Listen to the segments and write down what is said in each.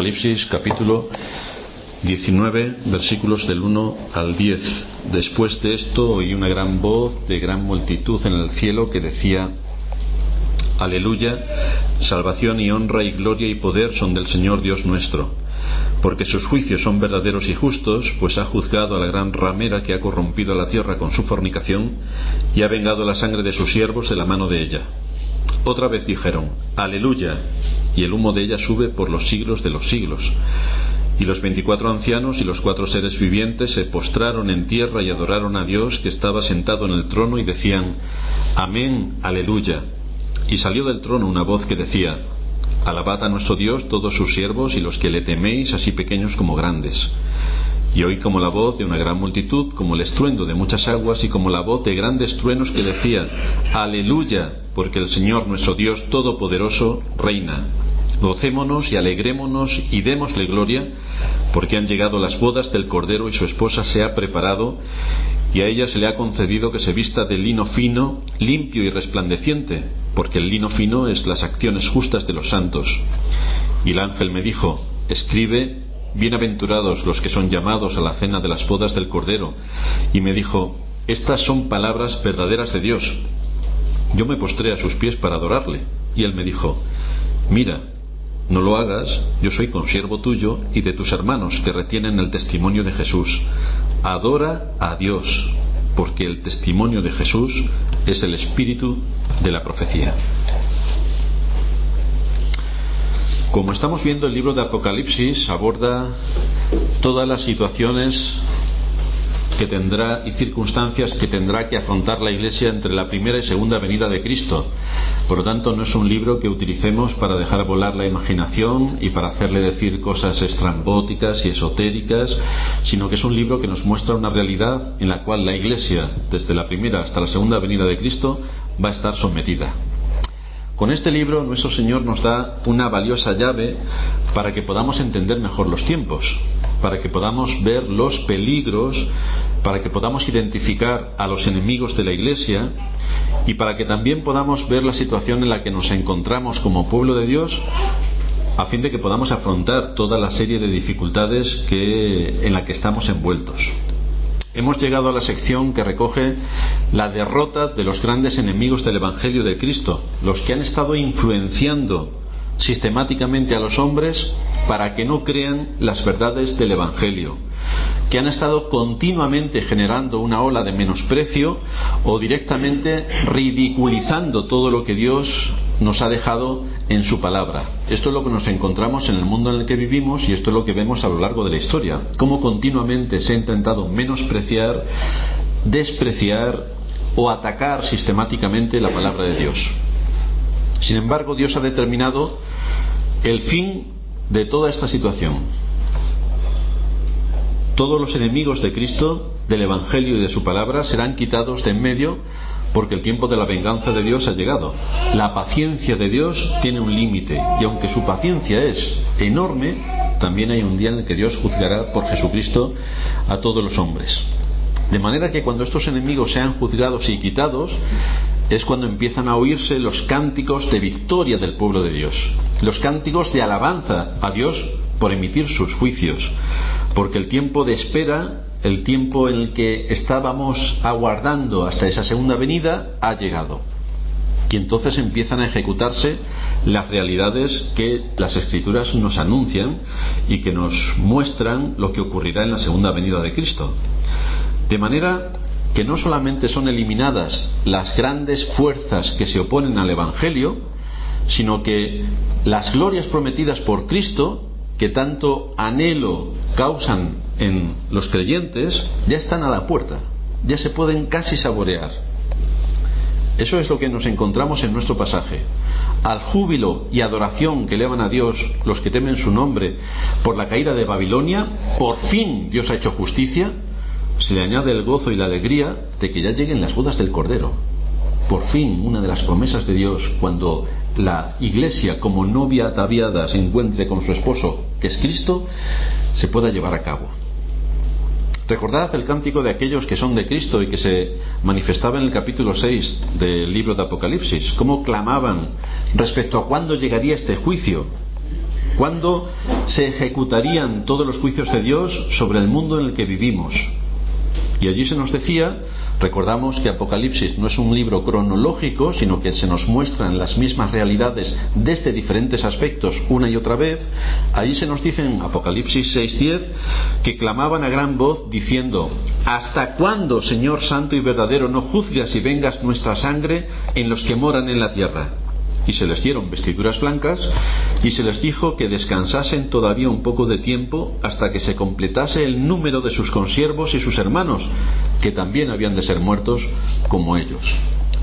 Apocalipsis capítulo 19, versículos del 1 al 10. Después de esto oí una gran voz de gran multitud en el cielo que decía: Aleluya, salvación y honra y gloria y poder son del Señor Dios nuestro, porque sus juicios son verdaderos y justos, pues ha juzgado a la gran ramera que ha corrompido a la tierra con su fornicación y ha vengado la sangre de sus siervos de la mano de ella. Otra vez dijeron: Aleluya, y el humo de ella sube por los siglos de los siglos. Y los 24 ancianos y los 4 seres vivientes se postraron en tierra y adoraron a Dios que estaba sentado en el trono y decían: Amén, aleluya. Y salió del trono una voz que decía: Alabad a nuestro Dios todos sus siervos y los que le teméis, así pequeños como grandes. Y oí como la voz de una gran multitud, como el estruendo de muchas aguas y como la voz de grandes truenos que decía: Aleluya, porque el Señor nuestro Dios Todopoderoso reina. Gocémonos y alegrémonos y démosle gloria, porque han llegado las bodas del Cordero y su esposa se ha preparado, y a ella se le ha concedido que se vista de lino fino, limpio y resplandeciente, porque el lino fino es las acciones justas de los santos. Y el ángel me dijo: Escribe: Bienaventurados los que son llamados a la cena de las bodas del Cordero. Y me dijo: Estas son palabras verdaderas de Dios. Yo me postré a sus pies para adorarle, y él me dijo: Mira, no lo hagas, yo soy consiervo tuyo y de tus hermanos que retienen el testimonio de Jesús. Adora a Dios, porque el testimonio de Jesús es el espíritu de la profecía. Como estamos viendo, el libro de Apocalipsis aborda todas las situaciones que tendrá y circunstancias que tendrá que afrontar la Iglesia entre la primera y segunda venida de Cristo. Por lo tanto, no es un libro que utilicemos para dejar volar la imaginación y para hacerle decir cosas estrambóticas y esotéricas, sino que es un libro que nos muestra una realidad en la cual la Iglesia, desde la primera hasta la segunda venida de Cristo, va a estar sometida. Con este libro nuestro Señor nos da una valiosa llave para que podamos entender mejor los tiempos, para que podamos ver los peligros, para que podamos identificar a los enemigos de la Iglesia y para que también podamos ver la situación en la que nos encontramos como pueblo de Dios, a fin de que podamos afrontar toda la serie de dificultades en la que estamos envueltos. Hemos llegado a la sección que recoge la derrota de los grandes enemigos del Evangelio de Cristo, los que han estado influenciando sistemáticamente a los hombres para que no crean las verdades del Evangelio, que han estado continuamente generando una ola de menosprecio o directamente ridiculizando todo lo que Dios nos ha dejado en su palabra. Esto es lo que nos encontramos en el mundo en el que vivimos y esto es lo que vemos a lo largo de la historia, cómo continuamente se ha intentado menospreciar, despreciar o atacar sistemáticamente la palabra de Dios. Sin embargo, Dios ha determinado el fin de toda esta situación. Todos los enemigos de Cristo, del Evangelio y de su palabra serán quitados de en medio, porque el tiempo de la venganza de Dios ha llegado. La paciencia de Dios tiene un límite, y aunque su paciencia es enorme, también hay un día en el que Dios juzgará por Jesucristo a todos los hombres. De manera que cuando estos enemigos sean juzgados y quitados, es cuando empiezan a oírse los cánticos de victoria del pueblo de Dios, los cánticos de alabanza a Dios por emitir sus juicios, porque el tiempo de espera, el tiempo en el que estábamos aguardando hasta esa segunda venida, ha llegado. Y entonces empiezan a ejecutarse las realidades que las Escrituras nos anuncian y que nos muestran lo que ocurrirá en la segunda venida de Cristo. De manera que no solamente son eliminadas las grandes fuerzas que se oponen al Evangelio, sino que las glorias prometidas por Cristo, que tanto anhelo causan en los creyentes, ya están a la puerta, ya se pueden casi saborear. Eso es lo que nos encontramos en nuestro pasaje. Al júbilo y adoración que elevan a Dios los que temen su nombre por la caída de Babilonia, por fin Dios ha hecho justicia, se le añade el gozo y la alegría de que ya lleguen las bodas del Cordero. Por fin, una de las promesas de Dios, cuando la Iglesia como novia ataviada se encuentre con su esposo, que es Cristo, se pueda llevar a cabo. Recordad el cántico de aquellos que son de Cristo y que se manifestaba en el capítulo 6 del libro de Apocalipsis, cómo clamaban respecto a cuándo llegaría este juicio. ¿Cuándo se ejecutarían todos los juicios de Dios sobre el mundo en el que vivimos? Y allí se nos decía, recordamos que Apocalipsis no es un libro cronológico, sino que se nos muestran las mismas realidades desde diferentes aspectos una y otra vez. Allí se nos dice en Apocalipsis 6:10 que clamaban a gran voz diciendo: ¿hasta cuándo, Señor santo y verdadero, no juzgas y vengas nuestra sangre en los que moran en la tierra? Y se les dieron vestiduras blancas y se les dijo que descansasen todavía un poco de tiempo hasta que se completase el número de sus consiervos y sus hermanos, que también habían de ser muertos como ellos.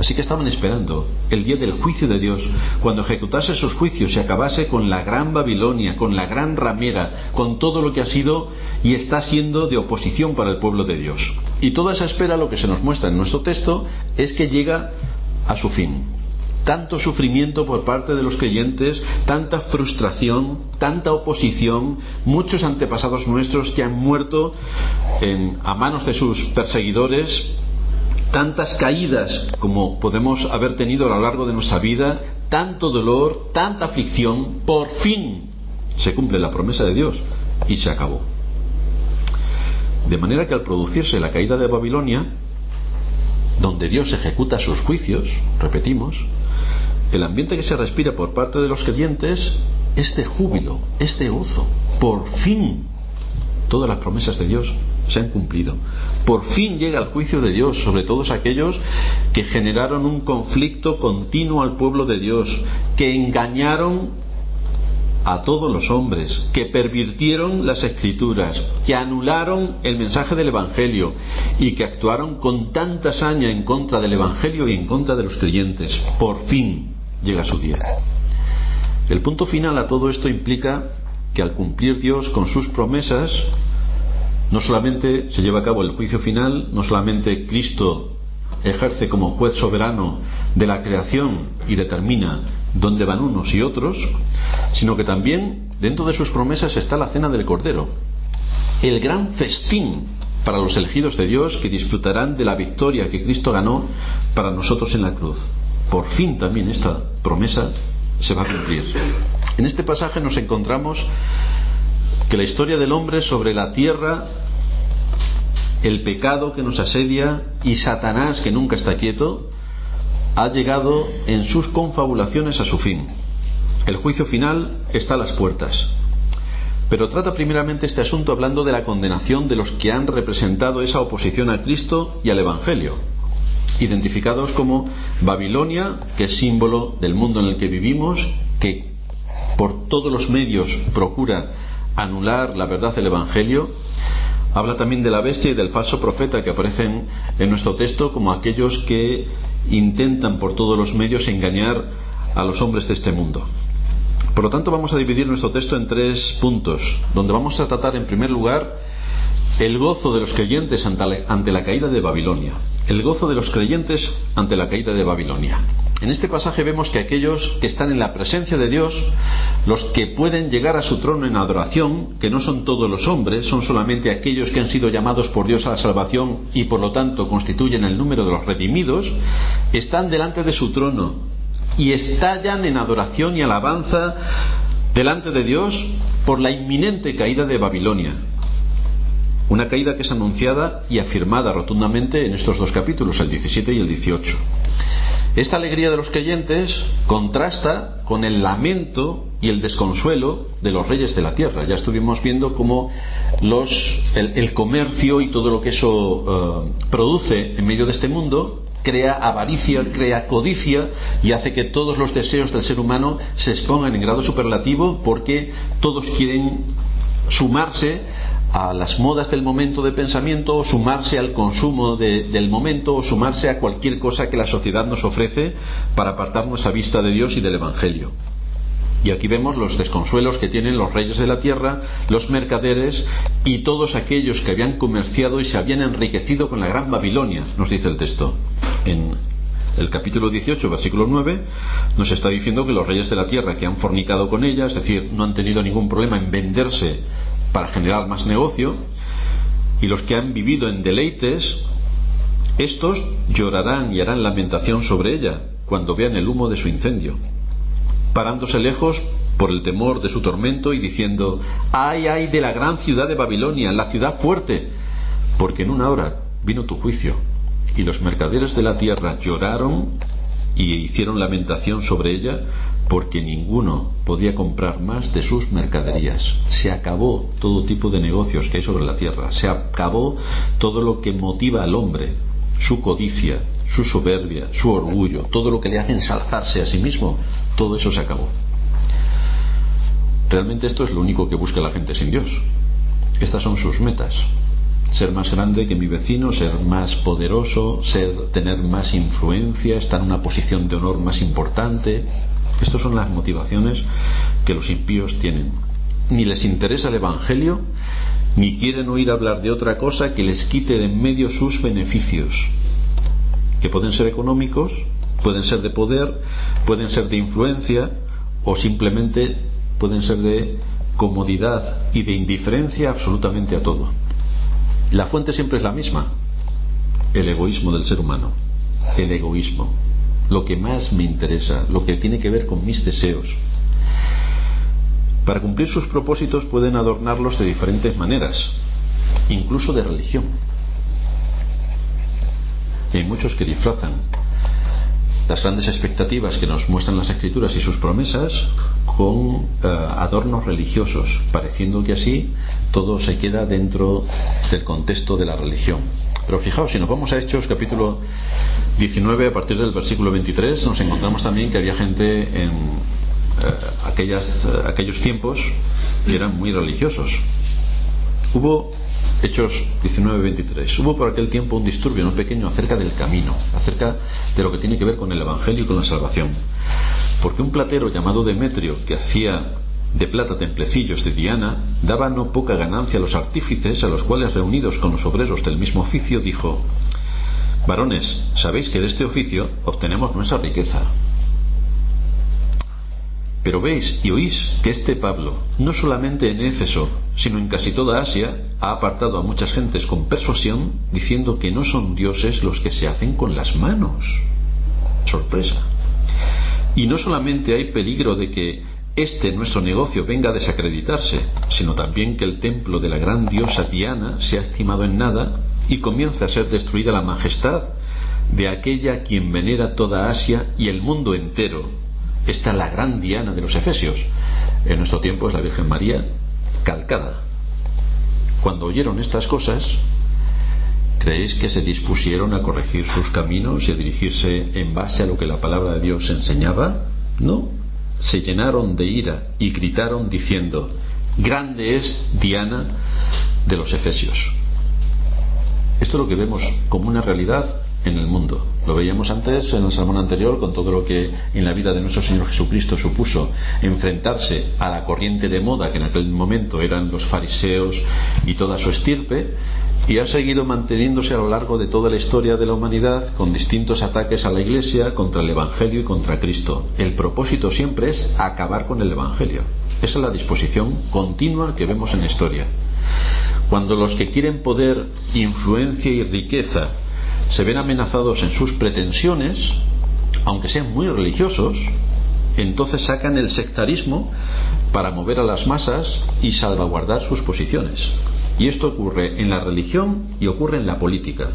Así que estaban esperando el día del juicio de Dios, cuando ejecutase sus juicios y acabase con la gran Babilonia, con la gran ramera, con todo lo que ha sido y está siendo de oposición para el pueblo de Dios. Y toda esa espera, lo que se nos muestra en nuestro texto, es que llega a su fin. Tanto sufrimiento por parte de los creyentes, tanta frustración, tanta oposición, muchos antepasados nuestros que han muerto a manos de sus perseguidores, tantas caídas como podemos haber tenido a lo largo de nuestra vida, tanto dolor, tanta aflicción. Por fin se cumple la promesa de Dios y se acabó. De manera que al producirse la caída de Babilonia, donde Dios ejecuta sus juicios, repetimos, el ambiente que se respira por parte de los creyentes es de júbilo, es de gozo. Por fin todas las promesas de Dios se han cumplido. Por fin llega el juicio de Dios sobre todos aquellos que generaron un conflicto continuo al pueblo de Dios, que engañaron a todos los hombres, que pervirtieron las Escrituras, que anularon el mensaje del Evangelio y que actuaron con tanta saña en contra del Evangelio y en contra de los creyentes. Por fin llega su día. El punto final a todo esto implica que al cumplir Dios con sus promesas, no solamente se lleva a cabo el juicio final, no solamente Cristo ejerce como juez soberano de la creación y determina dónde van unos y otros, sino que también dentro de sus promesas está la cena del Cordero, el gran festín para los elegidos de Dios que disfrutarán de la victoria que Cristo ganó para nosotros en la cruz. Por fin también esta promesa se va a cumplir. En este pasaje nos encontramos que la historia del hombre sobre la tierra, el pecado que nos asedia y Satanás que nunca está quieto, ha llegado en sus confabulaciones a su fin. El juicio final está a las puertas. Pero trata primeramente este asunto hablando de la condenación de los que han representado esa oposición a Cristo y al Evangelio, identificados como Babilonia, que es símbolo del mundo en el que vivimos, que por todos los medios procura anular la verdad del Evangelio. Habla también de la bestia y del falso profeta que aparecen en nuestro texto como aquellos que intentan por todos los medios engañar a los hombres de este mundo. Por lo tanto, vamos a dividir nuestro texto en 3 puntos, donde vamos a tratar en primer lugar el gozo de los creyentes ante la caída de Babilonia. El gozo de los creyentes ante la caída de Babilonia. En este pasaje vemos que aquellos que están en la presencia de Dios, los que pueden llegar a su trono en adoración, que no son todos los hombres, son solamente aquellos que han sido llamados por Dios a la salvación y por lo tanto constituyen el número de los redimidos, están delante de su trono y estallan en adoración y alabanza delante de Dios por la inminente caída de Babilonia. Una caída que es anunciada y afirmada rotundamente en estos 2 capítulos, el 17 y el 18. Esta alegría de los creyentes contrasta con el lamento y el desconsuelo de los reyes de la tierra. Ya estuvimos viendo cómo el comercio y todo lo que eso produce en medio de este mundo crea avaricia, crea codicia y hace que todos los deseos del ser humano se expongan en grado superlativo, porque todos quieren sumarse a las modas del momento de pensamiento, o sumarse al consumo del momento, o sumarse a cualquier cosa que la sociedad nos ofrece para apartar nuestra vista de Dios y del Evangelio. Y aquí vemos los desconsuelos que tienen los reyes de la tierra, los mercaderes y todos aquellos que habían comerciado y se habían enriquecido con la gran Babilonia, nos dice el texto. En el capítulo 18, versículo 9, nos está diciendo que los reyes de la tierra que han fornicado con ella, es decir, no han tenido ningún problema en venderse para generar más negocio, y los que han vivido en deleites, estos llorarán y harán lamentación sobre ella cuando vean el humo de su incendio, parándose lejos por el temor de su tormento y diciendo: ¡ay, ay de la gran ciudad de Babilonia, la ciudad fuerte! Porque en una hora vino tu juicio. Y los mercaderes de la tierra lloraron y hicieron lamentación sobre ella, porque ninguno podía comprar más de sus mercaderías. Se acabó todo tipo de negocios que hay sobre la tierra. Se acabó todo lo que motiva al hombre, su codicia, su soberbia, su orgullo, todo lo que le hace ensalzarse a sí mismo. Todo eso se acabó. Realmente esto es lo único que busca la gente sin Dios. Estas son sus metas: ser más grande que mi vecino, ser más poderoso, tener más influencia, estar en una posición de honor más importante. Estas son las motivaciones que los impíos tienen. Ni les interesa el Evangelio, ni quieren oír hablar de otra cosa que les quite de en medio sus beneficios, que pueden ser económicos, pueden ser de poder, pueden ser de influencia, o simplemente pueden ser de comodidad y de indiferencia absolutamente a todo. La fuente siempre es la misma: el egoísmo del ser humano. El egoísmo, lo que más me interesa, lo que tiene que ver con mis deseos. Para cumplir sus propósitos pueden adornarlos de diferentes maneras, incluso de religión. Y hay muchos que disfrazan las grandes expectativas que nos muestran las Escrituras y sus promesas con adornos religiosos, pareciendo que así todo se queda dentro del contexto de la religión. Pero fijaos, si nos vamos a Hechos capítulo 19, a partir del versículo 23, nos encontramos también que había gente en aquellos tiempos que eran muy religiosos. Hechos 19:23. Hubo por aquel tiempo un disturbio no pequeño acerca del camino, acerca de lo que tiene que ver con el Evangelio y con la salvación. Porque un platero llamado Demetrio, que hacía de plata templecillos de Diana, daba no poca ganancia a los artífices, a los cuales, reunidos con los obreros del mismo oficio, dijo: varones, sabéis que de este oficio obtenemos nuestra riqueza. Pero veis y oís que este Pablo, no solamente en Éfeso, sino en casi toda Asia, ha apartado a muchas gentes con persuasión, diciendo que no son dioses los que se hacen con las manos. Sorpresa. Y no solamente hay peligro de que nuestro negocio venga a desacreditarse, sino también que el templo de la gran diosa Diana sea estimado en nada y comience a ser destruida la majestad de aquella a quien venera toda Asia y el mundo entero. Esta es la gran Diana de los Efesios. En nuestro tiempo es la Virgen María calcada. Cuando oyeron estas cosas, ¿creéis que se dispusieron a corregir sus caminos y a dirigirse en base a lo que la palabra de Dios enseñaba? No. Se llenaron de ira y gritaron diciendo: grande es Diana de los Efesios. Esto es lo que vemos como una realidad en el mundo. Lo veíamos antes en el sermón anterior, con todo lo que en la vida de nuestro Señor Jesucristo supuso enfrentarse a la corriente de moda que en aquel momento eran los fariseos y toda su estirpe, y ha seguido manteniéndose a lo largo de toda la historia de la humanidad, con distintos ataques a la Iglesia, contra el Evangelio y contra Cristo. El propósito siempre es acabar con el Evangelio. Esa es la disposición continua que vemos en la historia. Cuando los que quieren poder, influencia y riqueza se ven amenazados en sus pretensiones, aunque sean muy religiosos, entonces sacan el sectarismo para mover a las masas y salvaguardar sus posiciones. Y esto ocurre en la religión y ocurre en la política.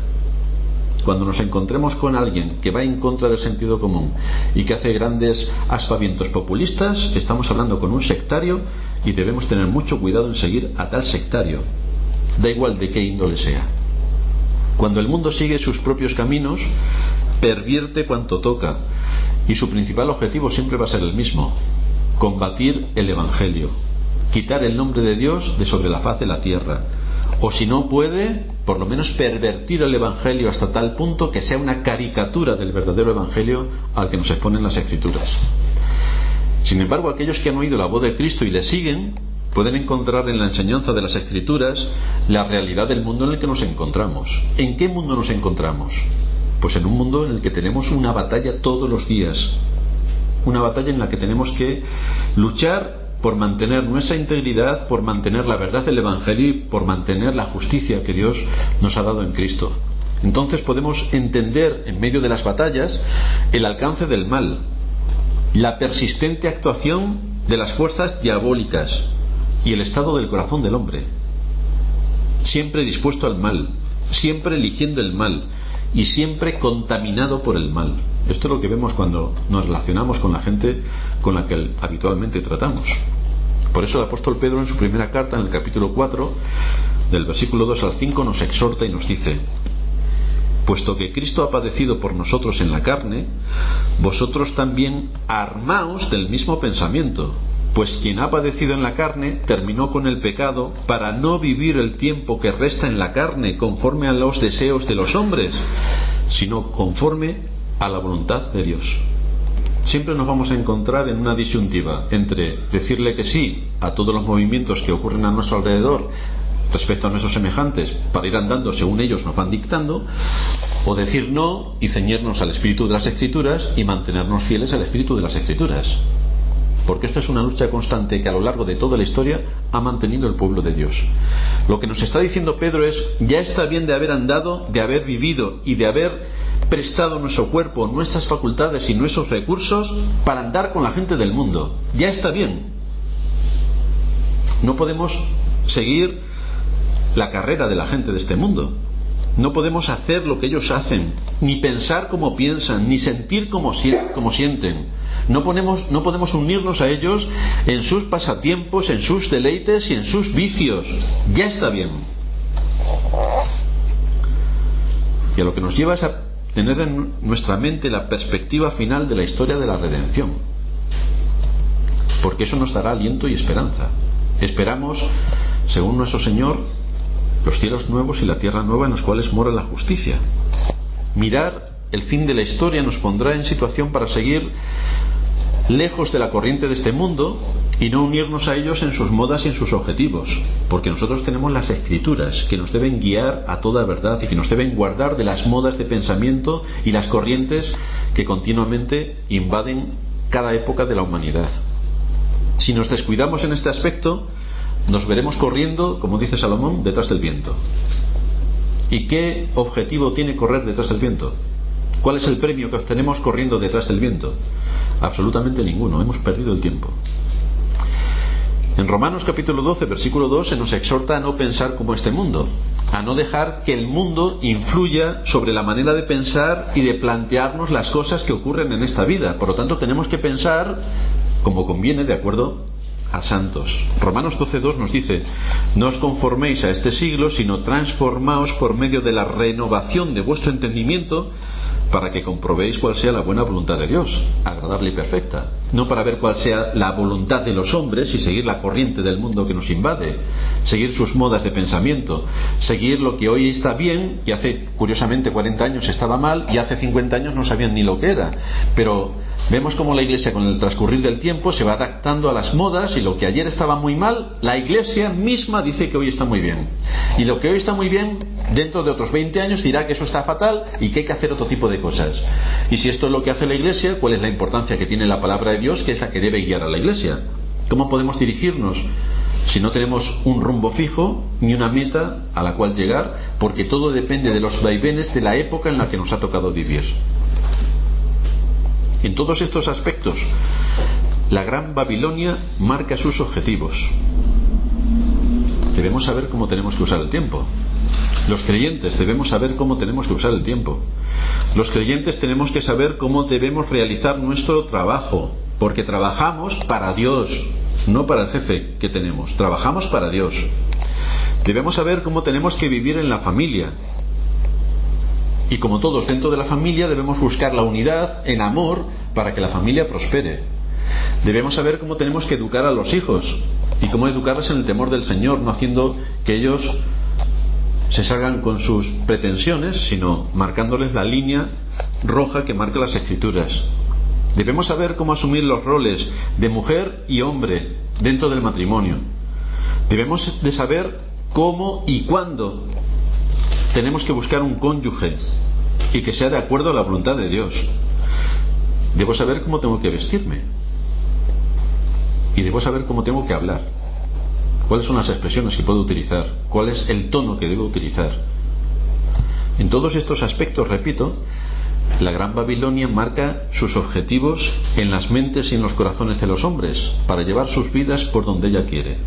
Cuando nos encontremos con alguien que va en contra del sentido común y que hace grandes aspavientos populistas, estamos hablando con un sectario y debemos tener mucho cuidado en seguir a tal sectario, da igual de qué índole sea. Cuando el mundo sigue sus propios caminos, pervierte cuanto toca, y su principal objetivo siempre va a ser el mismo: combatir el Evangelio, quitar el nombre de Dios de sobre la faz de la tierra, o si no puede, por lo menos pervertir el Evangelio hasta tal punto que sea una caricatura del verdadero Evangelio al que nos exponen las Escrituras. Sin embargo, aquellos que han oído la voz de Cristo y le siguen pueden encontrar en la enseñanza de las Escrituras la realidad del mundo en el que nos encontramos. ¿En qué mundo nos encontramos? Pues en un mundo en el que tenemos una batalla todos los días, una batalla en la que tenemos que luchar por mantener nuestra integridad, por mantener la verdad del Evangelio y por mantener la justicia que Dios nos ha dado en Cristo. Entonces podemos entender en medio de las batallas el alcance del mal, la persistente actuación de las fuerzas diabólicas y el estado del corazón del hombre. Siempre dispuesto al mal, siempre eligiendo el mal y siempre contaminado por el mal. Esto es lo que vemos cuando nos relacionamos con la gente con la que habitualmente tratamos. Por eso el apóstol Pedro, en su primera carta, en el capítulo 4, del versículo 2 al 5, nos exhorta y nos dice: puesto que Cristo ha padecido por nosotros en la carne, vosotros también armaos del mismo pensamiento. Pues quien ha padecido en la carne terminó con el pecado, para no vivir el tiempo que resta en la carne conforme a los deseos de los hombres, sino conforme a la voluntad de Dios. Siempre nos vamos a encontrar en una disyuntiva entre decirle que sí a todos los movimientos que ocurren a nuestro alrededor respecto a nuestros semejantes para ir andando según ellos nos van dictando, o decir no y ceñirnos al espíritu de las Escrituras y mantenernos fieles al espíritu de las Escrituras. Porque esto es una lucha constante que a lo largo de toda la historia ha mantenido el pueblo de Dios. Lo que nos está diciendo Pedro es: ya está bien de haber andado, de haber vivido y de haber prestado nuestro cuerpo, nuestras facultades y nuestros recursos para andar con la gente del mundo. Ya está bien. No podemos seguir la carrera de la gente de este mundo. No podemos hacer lo que ellos hacen, ni pensar como piensan, ni sentir como sienten. No podemos unirnos a ellos en sus pasatiempos, en sus deleites y en sus vicios. Ya está bien. Y a lo que nos lleva es a tener en nuestra mente la perspectiva final de la historia de la redención. Porque eso nos dará aliento y esperanza. Esperamos, según nuestro Señor, los cielos nuevos y la tierra nueva en los cuales mora la justicia. Mirar el fin de la historia nos pondrá en situación para seguir lejos de la corriente de este mundo y no unirnos a ellos en sus modas y en sus objetivos, porque nosotros tenemos las Escrituras que nos deben guiar a toda verdad y que nos deben guardar de las modas de pensamiento y las corrientes que continuamente invaden cada época de la humanidad. Si nos descuidamos en este aspecto, nos veremos corriendo, como dice Salomón, detrás del viento. ¿Y qué objetivo tiene correr detrás del viento? ¿Cuál es el premio que obtenemos corriendo detrás del viento? Absolutamente ninguno. Hemos perdido el tiempo. En Romanos capítulo 12, versículo 2, se nos exhorta a no pensar como este mundo, a no dejar que el mundo influya sobre la manera de pensar y de plantearnos las cosas que ocurren en esta vida. Por lo tanto, tenemos que pensar como conviene, de acuerdo a santos. Romanos 12.2 nos dice: no os conforméis a este siglo, sino transformaos por medio de la renovación de vuestro entendimiento, para que comprobéis cuál sea la buena voluntad de Dios, agradable y perfecta. No para ver cuál sea la voluntad de los hombres y seguir la corriente del mundo que nos invade, seguir sus modas de pensamiento, seguir lo que hoy está bien, que hace curiosamente 40 años estaba mal y hace 50 años no sabían ni lo que era. Pero vemos cómo la Iglesia, con el transcurrir del tiempo, se va adaptando a las modas, y lo que ayer estaba muy mal, la Iglesia misma dice que hoy está muy bien. Y lo que hoy está muy bien, dentro de otros 20 años dirá que eso está fatal y que hay que hacer otro tipo de cosas. Y si esto es lo que hace la Iglesia, ¿cuál es la importancia que tiene la palabra de Dios, que es la que debe guiar a la Iglesia? ¿Cómo podemos dirigirnos si no tenemos un rumbo fijo ni una meta a la cual llegar? Porque todo depende de los vaivenes de la época en la que nos ha tocado vivir. En todos estos aspectos, la Gran Babilonia marca sus objetivos. Debemos saber cómo tenemos que usar el tiempo. Los creyentes debemos saber cómo tenemos que usar el tiempo. Los creyentes tenemos que saber cómo debemos realizar nuestro trabajo, porque trabajamos para Dios, no para el jefe que tenemos. Trabajamos para Dios. Debemos saber cómo tenemos que vivir en la familia. Y como todos dentro de la familia, debemos buscar la unidad en amor para que la familia prospere. Debemos saber cómo tenemos que educar a los hijos y cómo educarles en el temor del Señor, no haciendo que ellos se salgan con sus pretensiones, sino marcándoles la línea roja que marca las Escrituras. Debemos saber cómo asumir los roles de mujer y hombre dentro del matrimonio. Debemos de saber cómo y cuándo tenemos que buscar un cónyuge y que sea de acuerdo a la voluntad de Dios. Debo saber cómo tengo que vestirme y debo saber cómo tengo que hablar, cuáles son las expresiones que puedo utilizar, cuál es el tono que debo utilizar. En todos estos aspectos, repito, La Gran Babilonia marca sus objetivos en las mentes y en los corazones de los hombres para llevar sus vidas por donde ella quiere.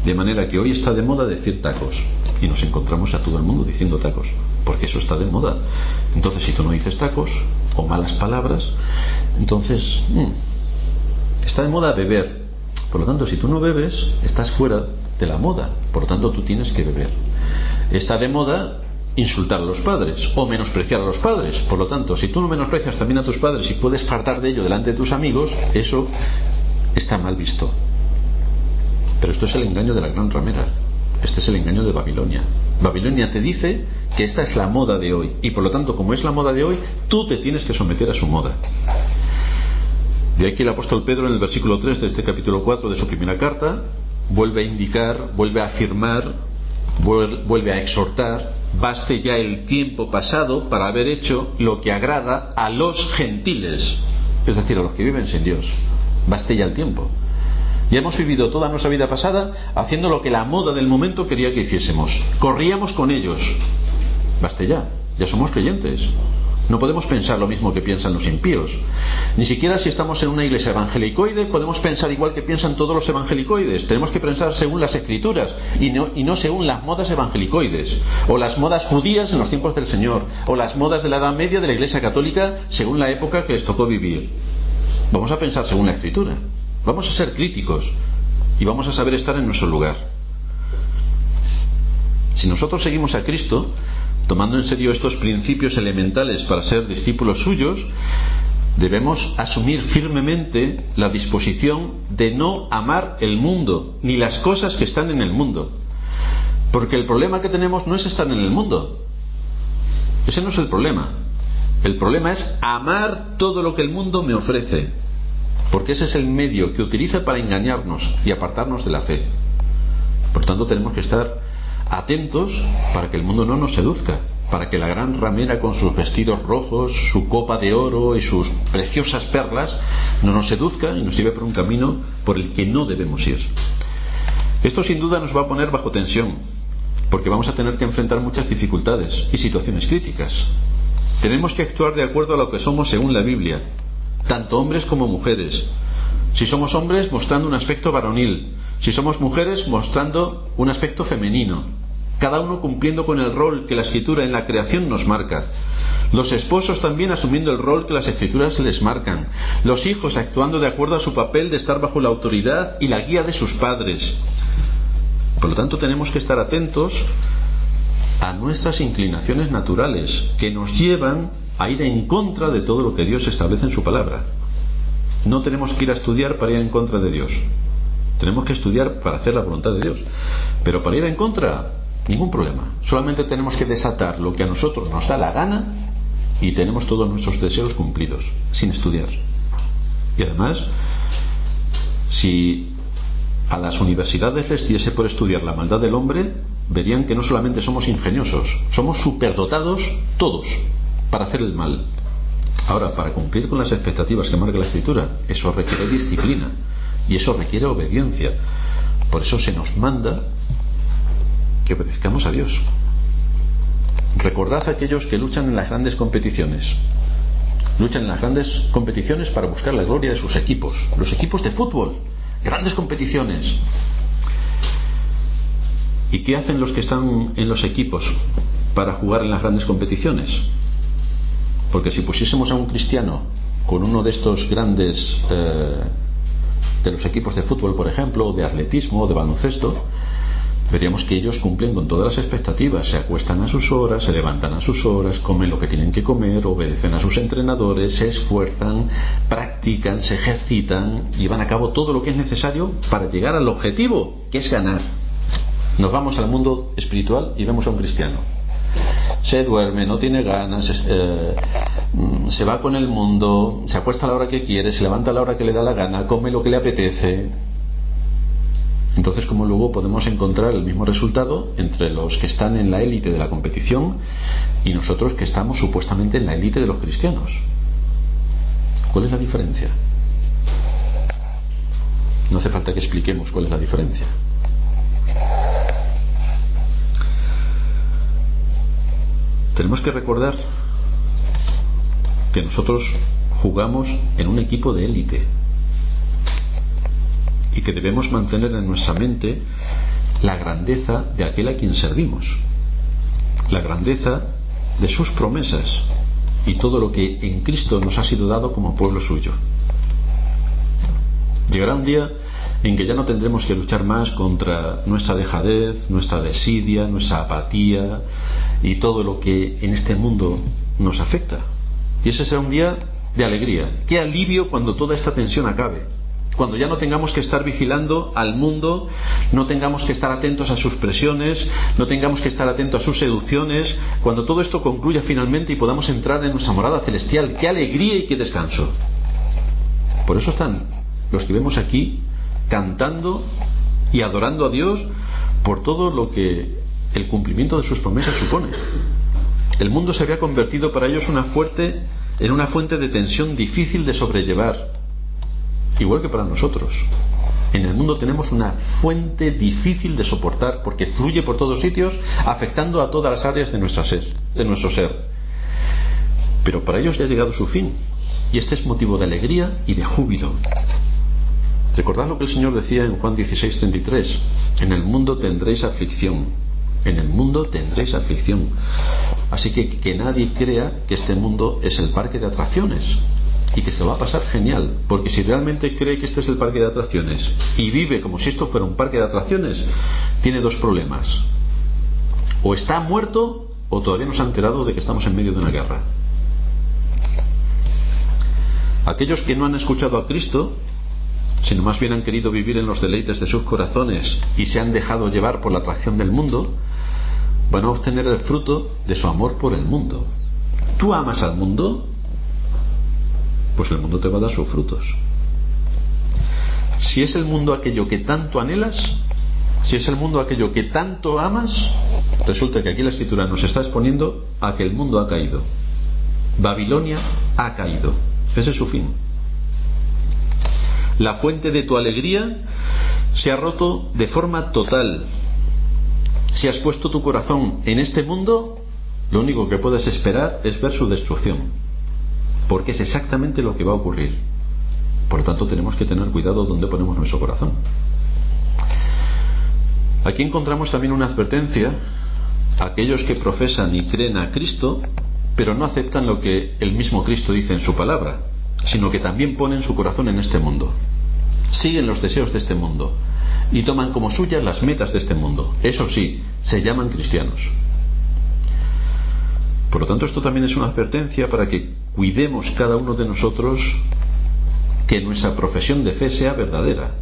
De manera que hoy está de moda decir tacos y nos encontramos a todo el mundo diciendo tacos, porque eso está de moda. Entonces, si tú no dices tacos o malas palabras, entonces está de moda beber. Por lo tanto, si tú no bebes, estás fuera de la moda. Por lo tanto, tú tienes que beber. Está de moda insultar a los padres o menospreciar a los padres. Por lo tanto, si tú no menosprecias también a tus padres y puedes faltar de ello delante de tus amigos, eso está mal visto. Pero esto es el engaño de la gran ramera. Este es el engaño de Babilonia. Babilonia te dice que esta es la moda de hoy, y por lo tanto, como es la moda de hoy, tú te tienes que someter a su moda. De aquí el apóstol Pedro, en el versículo 3 de este capítulo 4 de su primera carta, vuelve a indicar, vuelve a afirmar, vuelve a exhortar: baste ya el tiempo pasado para haber hecho lo que agrada a los gentiles, es decir, a los que viven sin Dios. Baste ya el tiempo. Ya hemos vivido toda nuestra vida pasada haciendo lo que la moda del momento quería que hiciésemos. Corríamos con ellos. Baste ya. Ya somos creyentes. No podemos pensar lo mismo que piensan los impíos. Ni siquiera si estamos en una iglesia evangelicoide podemos pensar igual que piensan todos los evangelicoides. Tenemos que pensar según las escrituras y no según las modas evangelicoides, o las modas judías en los tiempos del Señor, o las modas de la Edad Media de la Iglesia Católica según la época que les tocó vivir. Vamos a pensar según la escritura. Vamos a ser críticos y vamos a saber estar en nuestro lugar. Si nosotros seguimos a Cristo, tomando en serio estos principios elementales para ser discípulos suyos, debemos asumir firmemente la disposición de no amar el mundo ni las cosas que están en el mundo, porque el problema que tenemos no es estar en el mundo. Ese no es el problema. El problema es amar todo lo que el mundo me ofrece, porque ese es el medio que utiliza para engañarnos y apartarnos de la fe. Por tanto, tenemos que estar atentos para que el mundo no nos seduzca, para que la gran ramera con sus vestidos rojos, su copa de oro y sus preciosas perlas no nos seduzca y nos lleve por un camino por el que no debemos ir. Esto sin duda nos va a poner bajo tensión, porque vamos a tener que enfrentar muchas dificultades y situaciones críticas. Tenemos que actuar de acuerdo a lo que somos según la Biblia, tanto hombres como mujeres. Si somos hombres, mostrando un aspecto varonil; si somos mujeres, mostrando un aspecto femenino, cada uno cumpliendo con el rol que la Escritura en la creación nos marca. Los esposos también asumiendo el rol que las Escrituras les marcan. Los hijos actuando de acuerdo a su papel de estar bajo la autoridad y la guía de sus padres. Por lo tanto, tenemos que estar atentos a nuestras inclinaciones naturales, que nos llevan a ir en contra de todo lo que Dios establece en su palabra. No tenemos que ir a estudiar para ir en contra de Dios. Tenemos que estudiar para hacer la voluntad de Dios. Pero para ir en contra, ningún problema. Solamente tenemos que desatar lo que a nosotros nos da la gana y tenemos todos nuestros deseos cumplidos, sin estudiar. Y además, si a las universidades les diese por estudiar la maldad del hombre, verían que no solamente somos ingeniosos, somos superdotados todos para hacer el mal. Ahora, para cumplir con las expectativas que marca la Escritura, eso requiere disciplina y eso requiere obediencia. Por eso se nos manda que obedezcamos a Dios. Recordad a aquellos que luchan en las grandes competiciones. Luchan en las grandes competiciones para buscar la gloria de sus equipos. Los equipos de fútbol, grandes competiciones. ¿Y qué hacen los que están en los equipos para jugar en las grandes competiciones? Porque si pusiésemos a un cristiano con uno de estos grandes de los equipos de fútbol, por ejemplo, de atletismo o de baloncesto, veríamos que ellos cumplen con todas las expectativas. Se acuestan a sus horas, se levantan a sus horas, comen lo que tienen que comer, obedecen a sus entrenadores, se esfuerzan, practican, se ejercitan, llevan a cabo todo lo que es necesario para llegar al objetivo, que es ganar. Nos vamos al mundo espiritual y vemos a un cristiano. Se duerme, no tiene ganas, se va con el mundo, se acuesta a la hora que quiere, se levanta a la hora que le da la gana, come lo que le apetece. Entonces, ¿cómo luego podemos encontrar el mismo resultado entre los que están en la élite de la competición y nosotros que estamos supuestamente en la élite de los cristianos? ¿Cuál es la diferencia? No hace falta que expliquemos cuál es la diferencia. Tenemos que recordar que nosotros jugamos en un equipo de élite y que debemos mantener en nuestra mente la grandeza de aquel a quien servimos, la grandeza de sus promesas y todo lo que en Cristo nos ha sido dado como pueblo suyo. Llegará un día en que ya no tendremos que luchar más contra nuestra dejadez, nuestra desidia, nuestra apatía y todo lo que en este mundo nos afecta. Y ese será un día de alegría. Qué alivio cuando toda esta tensión acabe, cuando ya no tengamos que estar vigilando al mundo, no tengamos que estar atentos a sus presiones, no tengamos que estar atentos a sus seducciones, cuando todo esto concluya finalmente y podamos entrar en nuestra morada celestial. Qué alegría y qué descanso. Por eso están los que vemos aquí cantando y adorando a Dios por todo lo que el cumplimiento de sus promesas supone. El mundo se había convertido para ellos en una fuente de tensión difícil de sobrellevar, igual que para nosotros. En el mundo tenemos una fuente difícil de soportar porque fluye por todos sitios, afectando a todas las áreas de nuestro ser. Pero para ellos ya ha llegado su fin, y este es motivo de alegría y de júbilo. Recordad lo que el Señor decía en Juan 16:33: en el mundo tendréis aflicción, en el mundo tendréis aflicción. Así que nadie crea que este mundo es el parque de atracciones y que se va a pasar genial, porque si realmente cree que este es el parque de atracciones y vive como si esto fuera un parque de atracciones, tiene dos problemas: o está muerto o todavía no se ha enterado de que estamos en medio de una guerra. Aquellos que no han escuchado a Cristo, sino más bien han querido vivir en los deleites de sus corazones y se han dejado llevar por la atracción del mundo, van a obtener el fruto de su amor por el mundo. ¿Tú amas al mundo? Pues el mundo te va a dar sus frutos. Si es el mundo aquello que tanto anhelas, si es el mundo aquello que tanto amas, resulta que aquí la Escritura nos está exponiendo a que el mundo ha caído. Babilonia ha caído. Ese es su fin. La fuente de tu alegría se ha roto de forma total. Si has puesto tu corazón en este mundo, lo único que puedes esperar es ver su destrucción, porque es exactamente lo que va a ocurrir. Por lo tanto, tenemos que tener cuidado donde ponemos nuestro corazón. Aquí encontramos también una advertencia a aquellos que profesan y creen a Cristo, pero no aceptan lo que el mismo Cristo dice en su palabra, sino que también ponen su corazón en este mundo, siguen los deseos de este mundo y toman como suyas las metas de este mundo. Eso sí, se llaman cristianos. Por lo tanto, esto también es una advertencia para que cuidemos cada uno de nosotros que nuestra profesión de fe sea verdadera,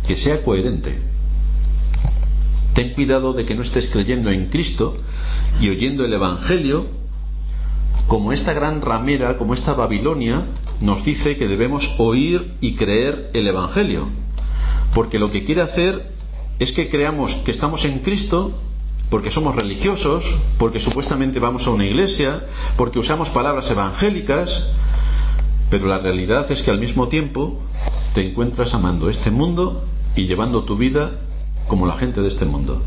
que sea coherente. Ten cuidado de que no estés creyendo en Cristo y oyendo el Evangelio como esta gran ramera, como esta Babilonia nos dice que debemos oír y creer el Evangelio, porque lo que quiere hacer es que creamos que estamos en Cristo porque somos religiosos, porque supuestamente vamos a una iglesia, porque usamos palabras evangélicas, pero la realidad es que al mismo tiempo te encuentras amando este mundo y llevando tu vida como la gente de este mundo.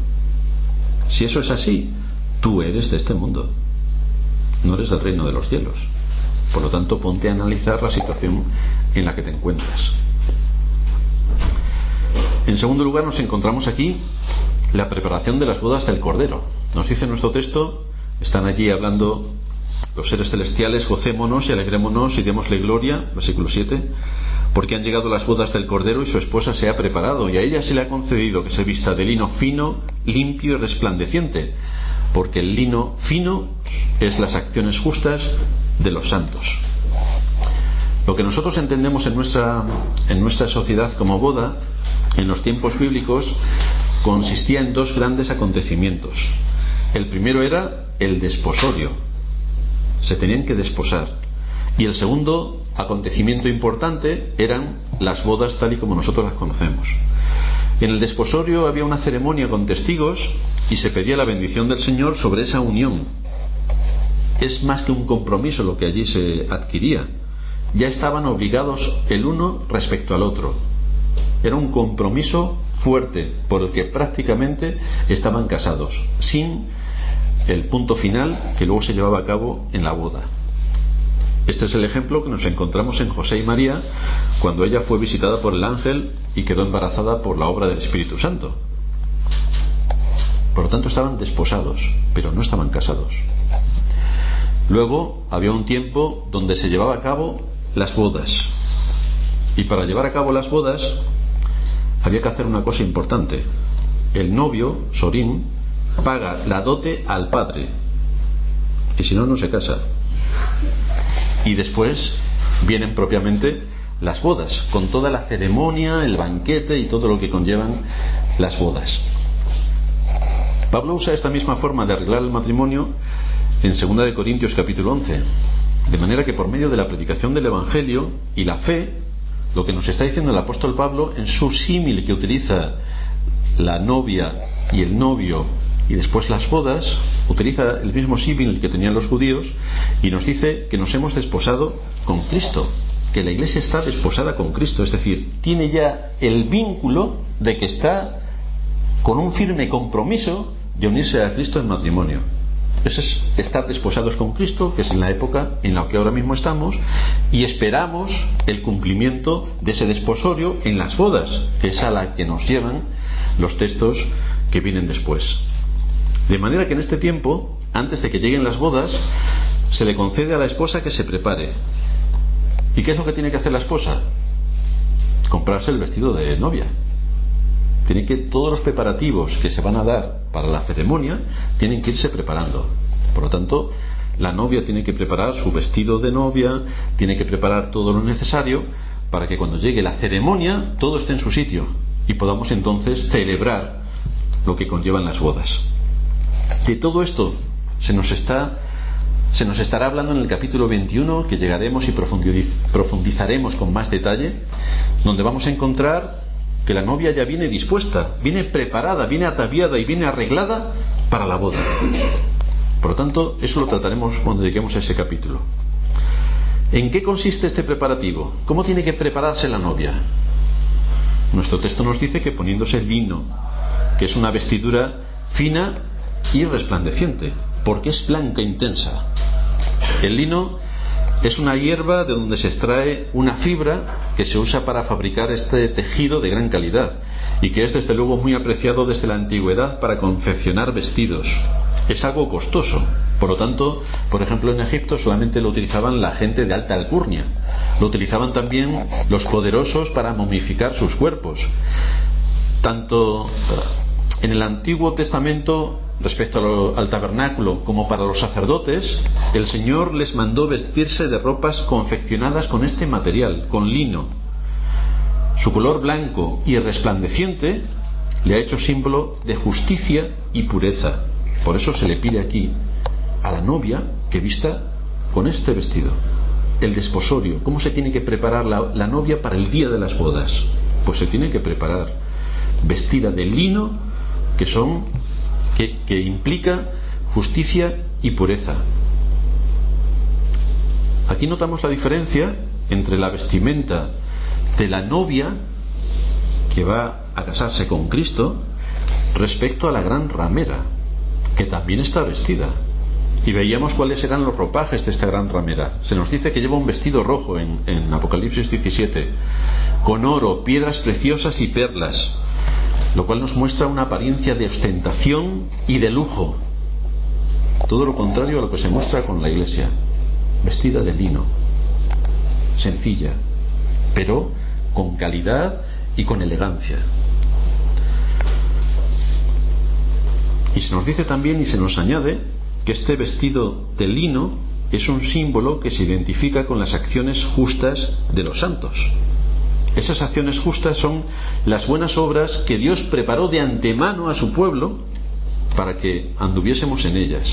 Si eso es así, tú eres de este mundo, no eres del reino de los cielos. Por lo tanto, ponte a analizar la situación en la que te encuentras. En segundo lugar, nos encontramos aquí la preparación de las bodas del Cordero. Nos dice nuestro texto, están allí hablando los seres celestiales: gocémonos y alegrémonos y démosle gloria, versículo 7, porque han llegado las bodas del Cordero y su esposa se ha preparado, y a ella se le ha concedido que se vista de lino fino, limpio y resplandeciente, porque el lino fino es las acciones justas de los santos. Lo que nosotros entendemos en nuestra sociedad como boda, en los tiempos bíblicos, consistía en dos grandes acontecimientos. El primero era el desposorio, se tenían que desposar, y el segundo acontecimiento importante eran las bodas tal y como nosotros las conocemos. En el desposorio había una ceremonia con testigos y se pedía la bendición del Señor sobre esa unión. Es más que un compromiso lo que allí se adquiría. Ya estaban obligados el uno respecto al otro. Era un compromiso fuerte por el que prácticamente estaban casados, sin el punto final que luego se llevaba a cabo en la boda. Este es el ejemplo que nos encontramos en José y María cuando ella fue visitada por el ángel y quedó embarazada por la obra del Espíritu Santo. Por lo tanto, estaban desposados, pero no estaban casados. Luego había un tiempo donde se llevaba a cabo las bodas, y para llevar a cabo las bodas había que hacer una cosa importante. El novio, Sorín, paga la dote al padre, y si no, no se casa. Y después vienen propiamente las bodas, con toda la ceremonia, el banquete y todo lo que conllevan las bodas. Pablo usa esta misma forma de arreglar el matrimonio en 2 Corintios capítulo 11, de manera que por medio de la predicación del Evangelio y la fe, lo que nos está diciendo el apóstol Pablo en su símil que utiliza la novia y el novio y después las bodas, utiliza el mismo símil que tenían los judíos y nos dice que nos hemos desposado con Cristo, que la iglesia está desposada con Cristo, es decir, tiene ya el vínculo de que está con un firme compromiso de unirse a Cristo en matrimonio. Eso es estar desposados con Cristo, que es en la época en la que ahora mismo estamos, y esperamos el cumplimiento de ese desposorio en las bodas, que es a la que nos llevan los textos que vienen después. De manera que en este tiempo, antes de que lleguen las bodas, se le concede a la esposa que se prepare. ¿Y qué es lo que tiene que hacer la esposa? Comprarse el vestido de novia. Tiene que, todos los preparativos que se van a dar para la ceremonia tienen que irse preparando. Por lo tanto, la novia tiene que preparar su vestido de novia, tiene que preparar todo lo necesario para que cuando llegue la ceremonia todo esté en su sitio y podamos entonces celebrar lo que conllevan las bodas. De todo esto se nos estará hablando en el capítulo 21, que llegaremos y profundizaremos con más detalle, donde vamos a encontrar que la novia ya viene dispuesta, viene preparada, viene ataviada y viene arreglada para la boda. Por lo tanto, eso lo trataremos cuando lleguemos a ese capítulo. ¿En qué consiste este preparativo? ¿Cómo tiene que prepararse la novia? Nuestro texto nos dice que poniéndose lino, que es una vestidura fina y resplandeciente, porque es blanca intensa. El lino es una hierba de donde se extrae una fibra que se usa para fabricar este tejido de gran calidad y que es desde luego muy apreciado desde la antigüedad para confeccionar vestidos. Es algo costoso, por lo tanto, por ejemplo, en Egipto solamente lo utilizaban la gente de alta alcurnia, lo utilizaban también los poderosos para momificar sus cuerpos. Tanto en el Antiguo Testamento, respecto al tabernáculo, como para los sacerdotes, el Señor les mandó vestirse de ropas confeccionadas con este material, con lino. Su color blanco y resplandeciente le ha hecho símbolo de justicia y pureza. Por eso se le pide aquí a la novia que vista con este vestido. El desposorio. ¿Cómo se tiene que preparar la novia para el día de las bodas? Pues se tiene que preparar vestida de lino, que implica justicia y pureza. Aquí notamos la diferencia entre la vestimenta de la novia que va a casarse con Cristo respecto a la gran ramera, que también está vestida. Y veíamos cuáles eran los ropajes de esta gran ramera. Se nos dice que lleva un vestido rojo en Apocalipsis 17, con oro, piedras preciosas y perlas, lo cual nos muestra una apariencia de ostentación y de lujo. Todo lo contrario a lo que se muestra con la iglesia, vestida de lino, sencilla, pero con calidad y con elegancia. Y se nos dice también y se nos añade que este vestido de lino es un símbolo que se identifica con las acciones justas de los santos. Esas acciones justas son las buenas obras que Dios preparó de antemano a su pueblo para que anduviésemos en ellas.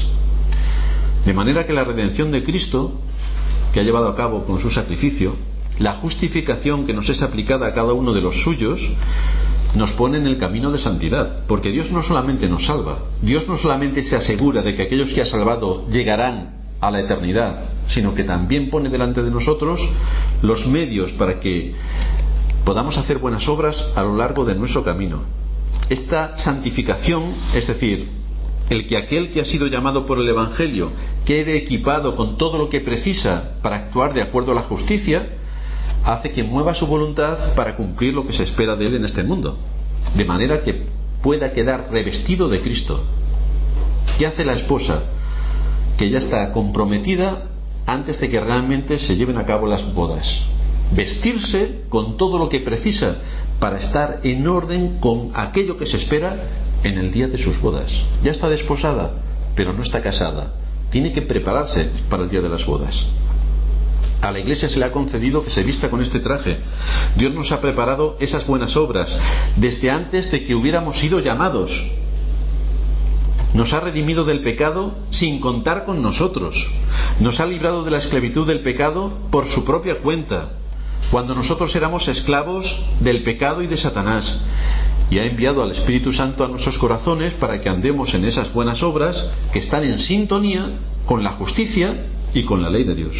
De manera que la redención de Cristo, que ha llevado a cabo con su sacrificio, la justificación que nos es aplicada a cada uno de los suyos, nos pone en el camino de santidad. Porque Dios no solamente nos salva, Dios no solamente se asegura de que aquellos que ha salvado llegarán a la eternidad, sino que también pone delante de nosotros los medios para que podamos hacer buenas obras a lo largo de nuestro camino. Esta santificación, es decir, el que aquel que ha sido llamado por el Evangelio quede equipado con todo lo que precisa para actuar de acuerdo a la justicia, hace que mueva su voluntad para cumplir lo que se espera de él en este mundo, de manera que pueda quedar revestido de Cristo. ¿Qué hace la esposa? Que ya está comprometida antes de que realmente se lleven a cabo las bodas. Vestirse con todo lo que precisa para estar en orden con aquello que se espera en el día de sus bodas. Ya está desposada, pero no está casada. Tiene que prepararse para el día de las bodas. A la Iglesia se le ha concedido que se vista con este traje. Dios nos ha preparado esas buenas obras desde antes de que hubiéramos sido llamados. Nos ha redimido del pecado sin contar con nosotros. Nos ha librado de la esclavitud del pecado por su propia cuenta, cuando nosotros éramos esclavos del pecado y de Satanás. Y ha enviado al Espíritu Santo a nuestros corazones para que andemos en esas buenas obras que están en sintonía con la justicia y con la ley de Dios.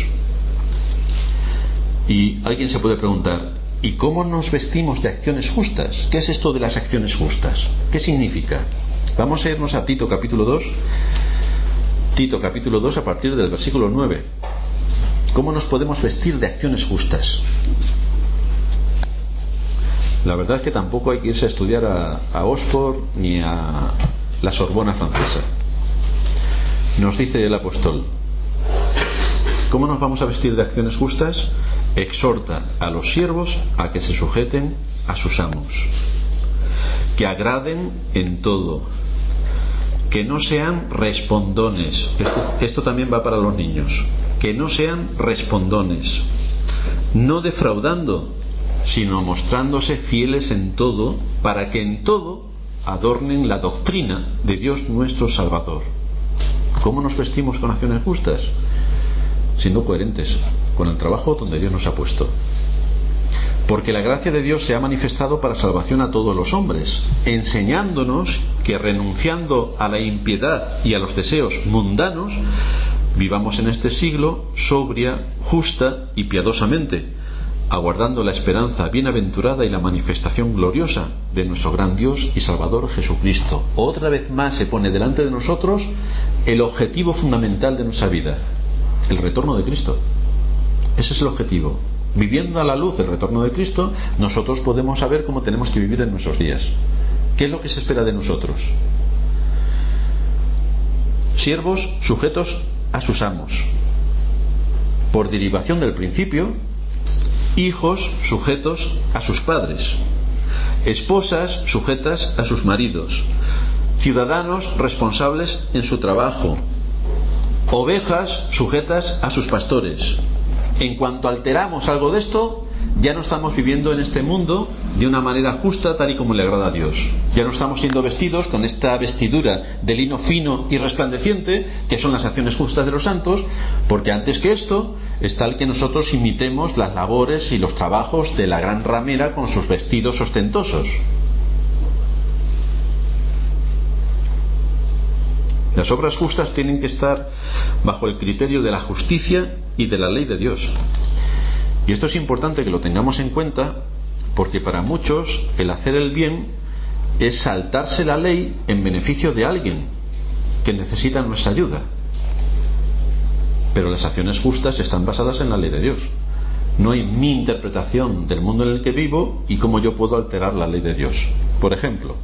Y alguien se puede preguntar, ¿y cómo nos vestimos de acciones justas? ¿Qué es esto de las acciones justas? ¿Qué significa? Vamos a irnos a Tito capítulo 2. Tito capítulo 2 a partir del versículo 9. ¿Cómo nos podemos vestir de acciones justas? La verdad es que tampoco hay que irse a estudiar a Oxford ni a la Sorbona francesa. Nos dice el apóstol, ¿cómo nos vamos a vestir de acciones justas? Exhorta a los siervos a que se sujeten a sus amos, que agraden en todo, que no sean respondones. Esto también va para los niños. Que no sean respondones, no defraudando, sino mostrándose fieles en todo, para que en todo adornen la doctrina de Dios nuestro Salvador. ¿Cómo nos vestimos con acciones justas? Siendo coherentes con el trabajo donde Dios nos ha puesto. Porque la gracia de Dios se ha manifestado para salvación a todos los hombres, enseñándonos que renunciando a la impiedad y a los deseos mundanos, vivamos en este siglo sobria, justa y piadosamente, aguardando la esperanza bienaventurada y la manifestación gloriosa de nuestro gran Dios y Salvador Jesucristo. Otra vez más se pone delante de nosotros el objetivo fundamental de nuestra vida, el retorno de Cristo. Ese es el objetivo. Viviendo a la luz del retorno de Cristo, nosotros podemos saber cómo tenemos que vivir en nuestros días. ¿Qué es lo que se espera de nosotros? Siervos sujetos a sus amos, por derivación del principio. Hijos sujetos a sus padres, esposas sujetas a sus maridos, ciudadanos responsables en su trabajo, ovejas sujetas a sus pastores. En cuanto alteramos algo de esto, ya no estamos viviendo en este mundo de una manera justa, tal y como le agrada a Dios. Ya no estamos siendo vestidos con esta vestidura de lino fino y resplandeciente, que son las acciones justas de los santos, porque antes que esto está el que nosotros imitemos las labores y los trabajos de la gran ramera con sus vestidos ostentosos. Las obras justas tienen que estar bajo el criterio de la justicia y de la ley de Dios. Y esto es importante que lo tengamos en cuenta, porque para muchos el hacer el bien es saltarse la ley en beneficio de alguien que necesita nuestra ayuda. Pero las acciones justas están basadas en la ley de Dios. No hay mi interpretación del mundo en el que vivo y cómo yo puedo alterar la ley de Dios. Por ejemplo,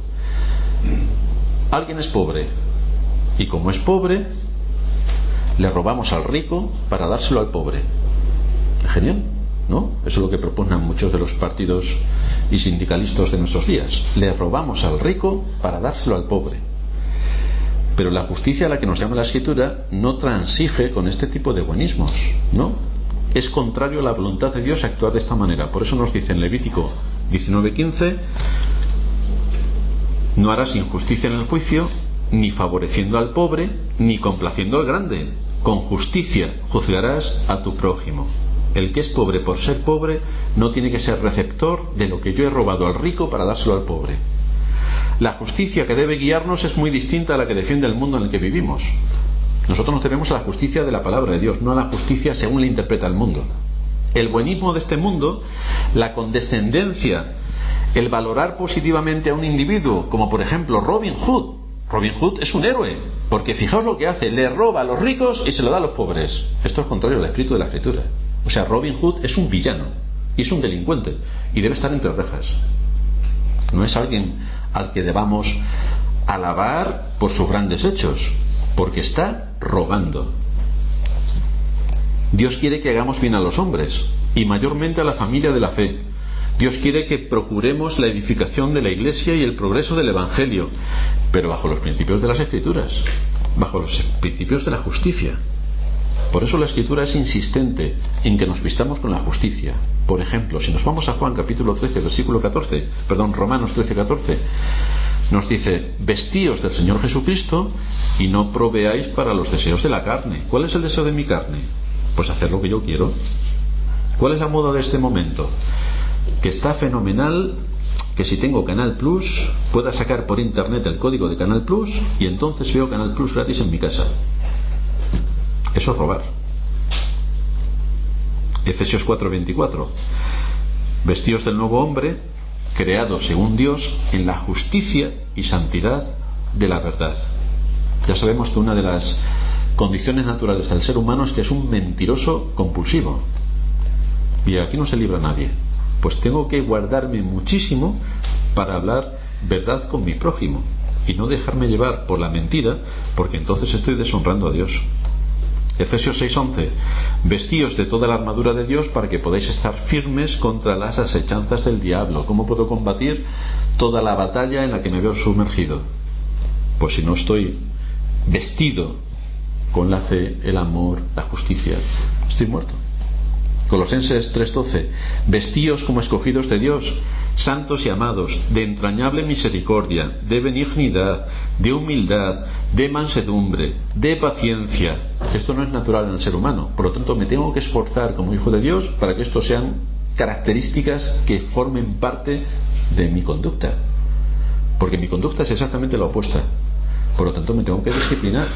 alguien es pobre, y como es pobre, le robamos al rico para dárselo al pobre. Genial, ¿no? Eso es lo que proponen muchos de los partidos y sindicalistas de nuestros días. Le robamos al rico para dárselo al pobre. Pero la justicia a la que nos llama la Escritura no transige con este tipo de buenismos, ¿no? Es contrario a la voluntad de Dios actuar de esta manera. Por eso nos dice en Levítico 19:15: no harás injusticia en el juicio, ni favoreciendo al pobre, ni complaciendo al grande. Con justicia juzgarás a tu prójimo. El que es pobre por ser pobre no tiene que ser receptor de lo que yo he robado al rico para dárselo al pobre. La justicia que debe guiarnos es muy distinta a la que defiende el mundo en el que vivimos. Nosotros nos tenemos a la justicia de la palabra de Dios, no a la justicia según la interpreta el mundo. El buenismo de este mundo, la condescendencia, el valorar positivamente a un individuo, como por ejemplo Robin Hood, Robin Hood es un héroe, porque fijaos lo que hace, le roba a los ricos y se lo da a los pobres. Esto es contrario al espíritu de la Escritura. O sea, Robin Hood es un villano y es un delincuente y debe estar entre rejas. No es alguien al que debamos alabar por sus grandes hechos, porque está robando. Dios quiere que hagamos bien a los hombres y mayormente a la familia de la fe. Dios quiere que procuremos la edificación de la Iglesia y el progreso del Evangelio, pero bajo los principios de las Escrituras, bajo los principios de la justicia. Por eso la Escritura es insistente en que nos vistamos con la justicia. Por ejemplo, si nos vamos a Juan capítulo 13, versículo 14, Romanos 13, 14, nos dice: vestíos del Señor Jesucristo y no proveáis para los deseos de la carne. ¿Cuál es el deseo de mi carne? Pues hacer lo que yo quiero. ¿Cuál es la moda de este momento? Que está fenomenal que si tengo Canal Plus pueda sacar por internet el código de Canal Plus y entonces veo Canal Plus gratis en mi casa. Eso es robar. Efesios 4:24: vestíos del nuevo hombre, creado según Dios en la justicia y santidad de la verdad. Ya sabemos que una de las condiciones naturales del ser humano es que es un mentiroso compulsivo, y aquí no se libra nadie. Pues tengo que guardarme muchísimo para hablar verdad con mi prójimo y no dejarme llevar por la mentira, porque entonces estoy deshonrando a Dios. Efesios 6:11: vestíos de toda la armadura de Dios para que podáis estar firmes contra las asechanzas del diablo. ¿Cómo puedo combatir toda la batalla en la que me veo sumergido? Pues si no estoy vestido con la fe, el amor, la justicia, estoy muerto. Colosenses 3:12: vestíos como escogidos de Dios, santos y amados, de entrañable misericordia, de benignidad, de humildad, de mansedumbre, de paciencia. Esto no es natural en el ser humano, por lo tanto me tengo que esforzar como hijo de Dios para que esto sean características que formen parte de mi conducta, porque mi conducta es exactamente la opuesta. Por lo tanto me tengo que disciplinar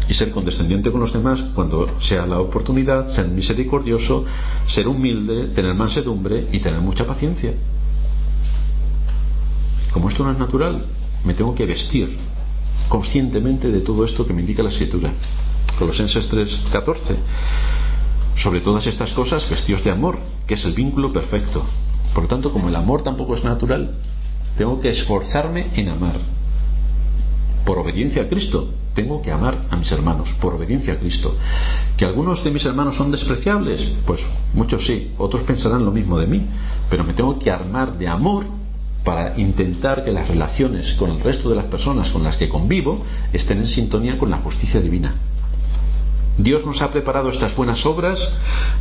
y ser condescendiente con los demás cuando sea la oportunidad, ser misericordioso, ser humilde, tener mansedumbre y tener mucha paciencia. Como esto no es natural, me tengo que vestir conscientemente de todo esto que me indica la Escritura. Colosenses 3:14: sobre todas estas cosas vestíos de amor, que es el vínculo perfecto. Por lo tanto, como el amor tampoco es natural, tengo que esforzarme en amar. Por obediencia a Cristo, tengo que amar a mis hermanos, por obediencia a Cristo. ¿Que algunos de mis hermanos son despreciables? Pues muchos sí, otros pensarán lo mismo de mí, pero me tengo que armar de amor para intentar que las relaciones con el resto de las personas con las que convivo estén en sintonía con la justicia divina. Dios nos ha preparado estas buenas obras,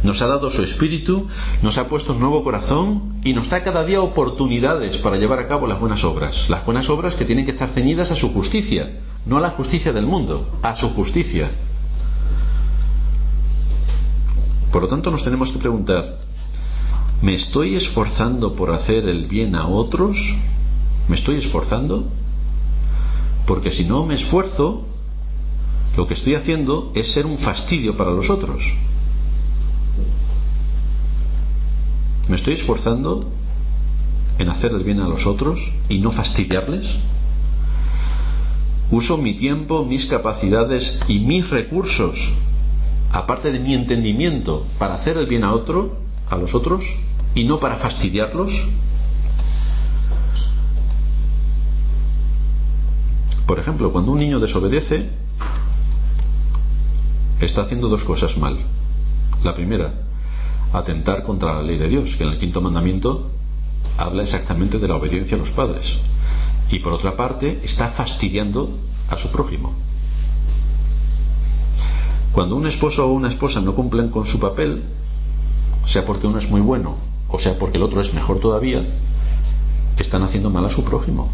nos ha dado su espíritu, nos ha puesto un nuevo corazón y nos da cada día oportunidades para llevar a cabo las buenas obras que tienen que estar ceñidas a su justicia, no a la justicia del mundo, a su justicia. Por lo tanto, nos tenemos que preguntar: ¿me estoy esforzando por hacer el bien a otros? ¿Me estoy esforzando? Porque si no me esfuerzo, lo que estoy haciendo es ser un fastidio para los otros. ¿Me estoy esforzando en hacer el bien a los otros y no fastidiarles? ¿Uso mi tiempo, mis capacidades y mis recursos, aparte de mi entendimiento, para hacer el bien a los otros y no para fastidiarlos? Por ejemplo, cuando un niño desobedece, está haciendo dos cosas mal. La primera, atentar contra la ley de Dios, que en el 5º mandamiento habla exactamente de la obediencia a los padres. Y por otra parte, está fastidiando a su prójimo. Cuando un esposo o una esposa no cumplen con su papel, sea porque uno es muy bueno o sea porque el otro es mejor todavía, están haciendo mal a su prójimo.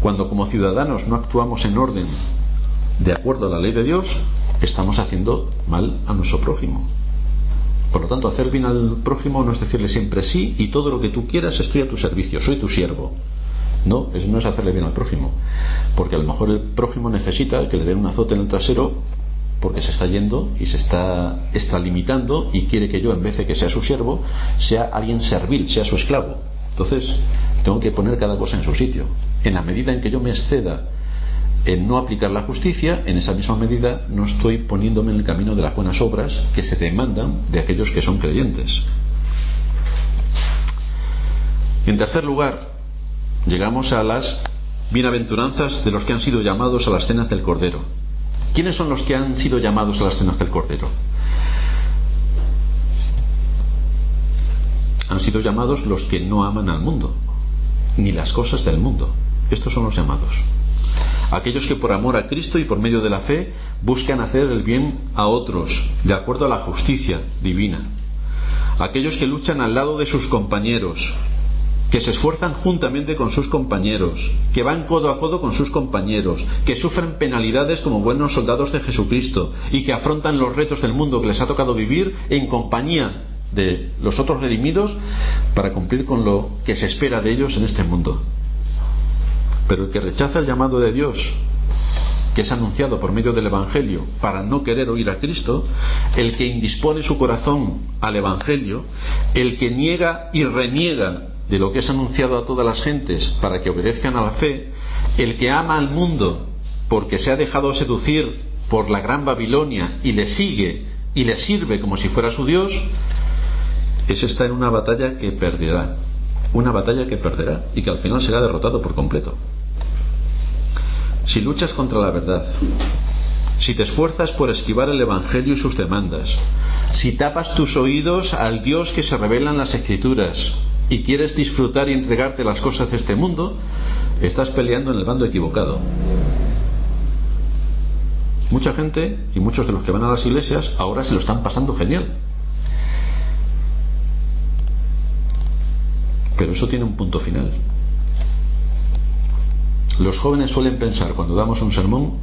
Cuando como ciudadanos no actuamos en orden de acuerdo a la ley de Dios, estamos haciendo mal a nuestro prójimo. Por lo tanto, hacer bien al prójimo no es decirle siempre sí y todo lo que tú quieras estoy a tu servicio, soy tu siervo. No, eso no es hacerle bien al prójimo, porque a lo mejor el prójimo necesita que le den un azote en el trasero porque se está yendo y se está extralimitando y quiere que yo, en vez de que sea su siervo, sea alguien servil, sea su esclavo. Entonces tengo que poner cada cosa en su sitio. En la medida en que yo me exceda en no aplicar la justicia, en esa misma medida no estoy poniéndome en el camino de las buenas obras que se demandan de aquellos que son creyentes. En tercer lugar, llegamos a las bienaventuranzas de los que han sido llamados a las cenas del Cordero. ¿Quiénes son los que han sido llamados a las cenas del Cordero? Han sido llamados los que no aman al mundo, ni las cosas del mundo. Estos son los llamados. Aquellos que por amor a Cristo y por medio de la fe buscan hacer el bien a otros, de acuerdo a la justicia divina. Aquellos que luchan al lado de sus compañeros, que se esfuerzan juntamente con sus compañeros, que van codo a codo con sus compañeros, que sufren penalidades como buenos soldados de Jesucristo y que afrontan los retos del mundo que les ha tocado vivir en compañía de los otros redimidos para cumplir con lo que se espera de ellos en este mundo. Pero el que rechaza el llamado de Dios, que es anunciado por medio del Evangelio, para no querer oír a Cristo, el que indispone su corazón al Evangelio, el que niega y reniega de lo que es anunciado a todas las gentes para que obedezcan a la fe, el que ama al mundo porque se ha dejado seducir por la gran Babilonia y le sigue y le sirve como si fuera su Dios, ese está en una batalla que perderá y que al final será derrotado por completo. Si luchas contra la verdad, si te esfuerzas por esquivar el Evangelio y sus demandas, si tapas tus oídos al Dios que se revela en las Escrituras y quieres disfrutar y entregarte las cosas de este mundo, estás peleando en el bando equivocado. Mucha gente y muchos de los que van a las iglesias ahora se lo están pasando genial, pero eso tiene un punto final. Los jóvenes suelen pensar cuando damos un sermón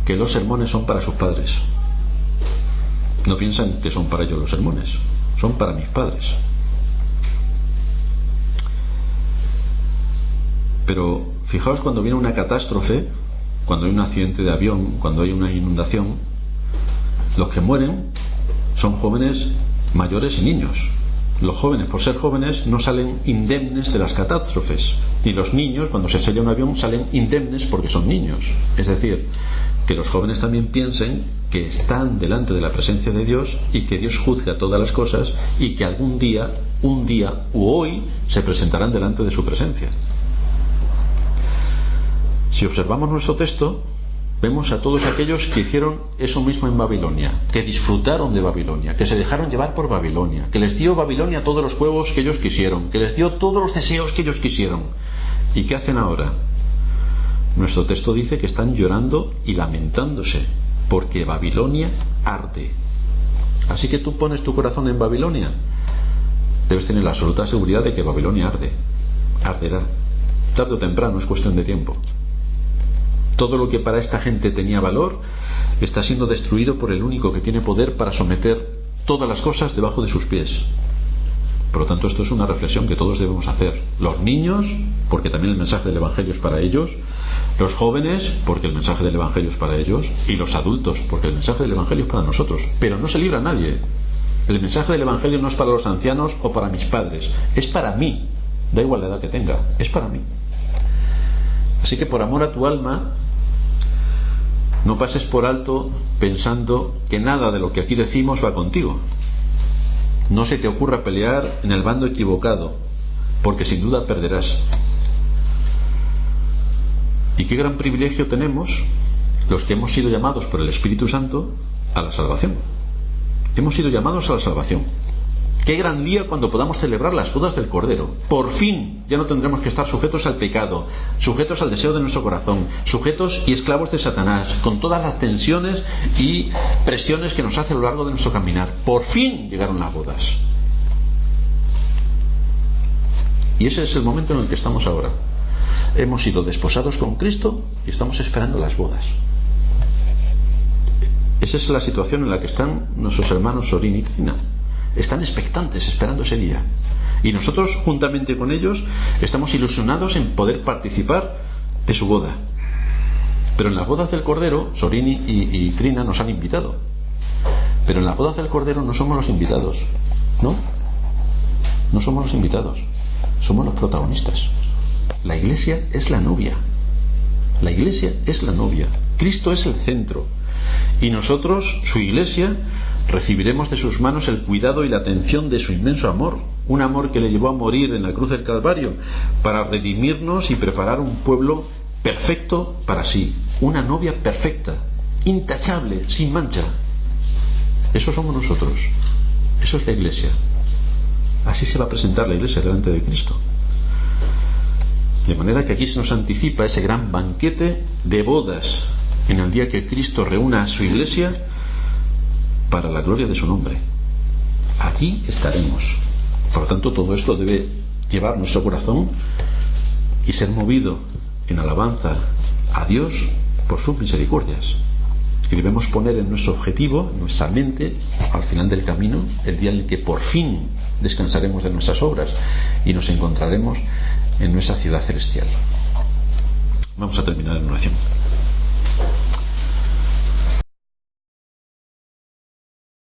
que los sermones son para sus padres. No piensan que son para ellos los sermones, son para mis padres. Pero fijaos, cuando viene una catástrofe, cuando hay un accidente de avión, cuando hay una inundación, los que mueren son jóvenes, mayores y niños. Los jóvenes, por ser jóvenes, no salen indemnes de las catástrofes, y los niños, cuando se estrella un avión, salen indemnes porque son niños. Es decir, que los jóvenes también piensen que están delante de la presencia de Dios y que Dios juzga todas las cosas y que algún día, un día u hoy, se presentarán delante de su presencia. Si observamos nuestro texto, vemos a todos aquellos que hicieron eso mismo en Babilonia, que disfrutaron de Babilonia, que se dejaron llevar por Babilonia, que les dio Babilonia todos los juegos que ellos quisieron, que les dio todos los deseos que ellos quisieron. ¿Y qué hacen ahora? Nuestro texto dice que están llorando y lamentándose porque Babilonia arde. Así que tú pones tu corazón en Babilonia, debes tener la absoluta seguridad de que Babilonia arde, arderá, tarde o temprano, es cuestión de tiempo. Todo lo que para esta gente tenía valor está siendo destruido por el único que tiene poder para someter todas las cosas debajo de sus pies. Por lo tanto, esto es una reflexión que todos debemos hacer. Los niños, porque también el mensaje del Evangelio es para ellos; los jóvenes, porque el mensaje del Evangelio es para ellos; y los adultos, porque el mensaje del Evangelio es para nosotros. Pero no se libra a nadie. El mensaje del Evangelio no es para los ancianos o para mis padres, es para mí. Da igual la edad que tenga, es para mí. Así que por amor a tu alma, no pases por alto pensando que nada de lo que aquí decimos va contigo. No se te ocurra pelear en el bando equivocado, porque sin duda perderás. Y qué gran privilegio tenemos los que hemos sido llamados por el Espíritu Santo a la salvación. Hemos sido llamados a la salvación. Qué gran día cuando podamos celebrar las bodas del Cordero. Por fin ya no tendremos que estar sujetos al pecado, sujetos al deseo de nuestro corazón, sujetos y esclavos de Satanás, con todas las tensiones y presiones que nos hace a lo largo de nuestro caminar. Por fin llegaron las bodas. Y ese es el momento en el que estamos ahora. Hemos sido desposados con Cristo y estamos esperando las bodas. Esa es la situación en la que están nuestros hermanos Sorín y Trina. Están expectantes, esperando ese día. Y nosotros, juntamente con ellos, estamos ilusionados en poder participar de su boda. Pero en las bodas del Cordero, Sorín y Trina nos han invitado. Pero en las bodas del Cordero no somos los invitados. No somos los invitados. somos los protagonistas. La Iglesia es la novia. La Iglesia es la novia. Cristo es el centro. Y nosotros, su Iglesia, recibiremos de sus manos el cuidado y la atención de su inmenso amor. Un amor que le llevó a morir en la cruz del Calvario para redimirnos y preparar un pueblo perfecto para sí. Una novia perfecta, intachable, sin mancha. Eso somos nosotros. Eso es la Iglesia. Así se va a presentar la Iglesia delante de Cristo. De manera que aquí se nos anticipa ese gran banquete de bodas en el día que Cristo reúna a su Iglesia para la gloria de su nombre. Allí estaremos. Por lo tanto, todo esto debe llevar nuestro corazón y ser movido en alabanza a Dios por sus misericordias. Y debemos poner en nuestro objetivo, en nuestra mente, al final del camino, el día en el que por fin descansaremos de nuestras obras y nos encontraremos en nuestra ciudad celestial. Vamos a terminar en oración.